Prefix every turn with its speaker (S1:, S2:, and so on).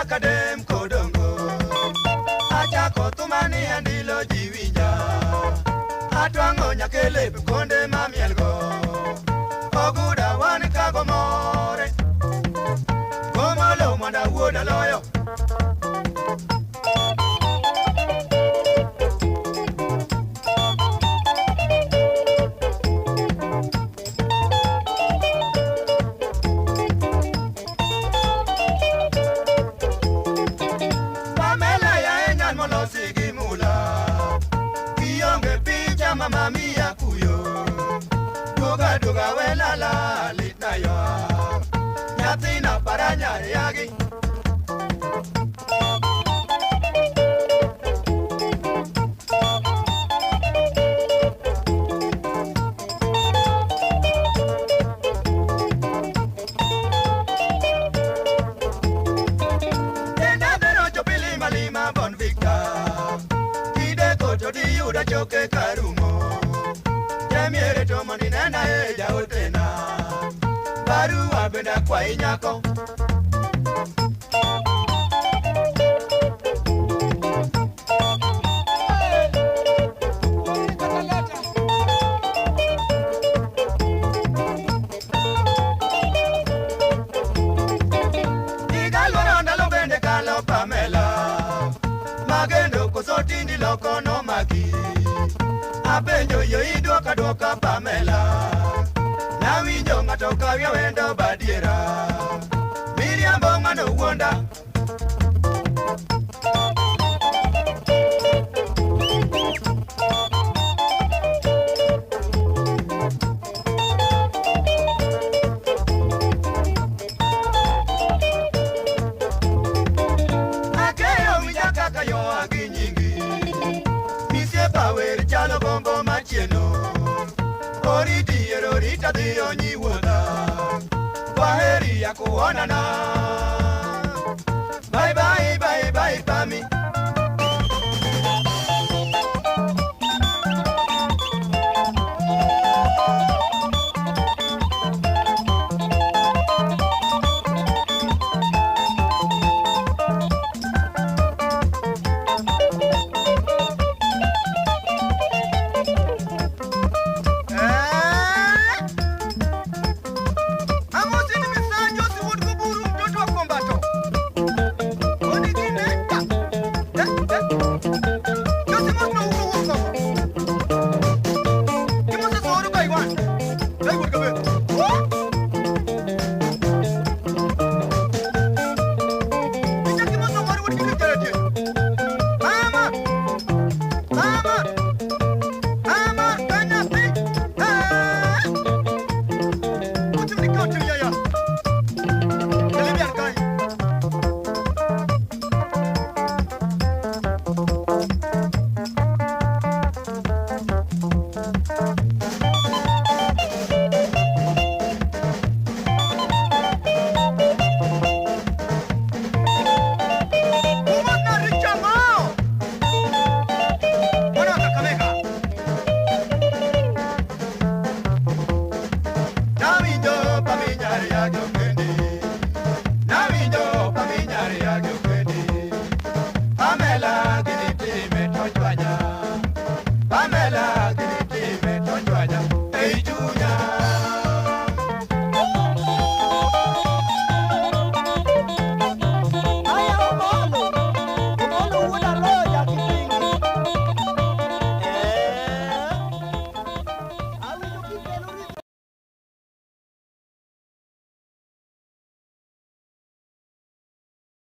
S1: Kadem Kodongo Achako tumani andilo jiwinja Atwango nyakele konde mamielgo Oguda wani kago more Komolo mwanda woda loyo Mama mia kuyo Duga duga wela la litna yo Nyatina paranya yagi Tenda dero chopili malima bon victor Ide kocho di yuda choke karumo Miere tomo ni nena eja utena Baru abenda kwa inyako Igalwaro ndalo bende kalo Pamela Magendo kusotindi loko no maki Apenyo yo idwoka dwoka Pamela Na winjo ng'ato kawia wendo badiera Miriambo ng'ano wuonda Akeyo winja kaka yo aginyingi Misiepa wer chalo bombo machieno Oriti erorita dhiyo nyiwuodha Kwaheri ya kuonana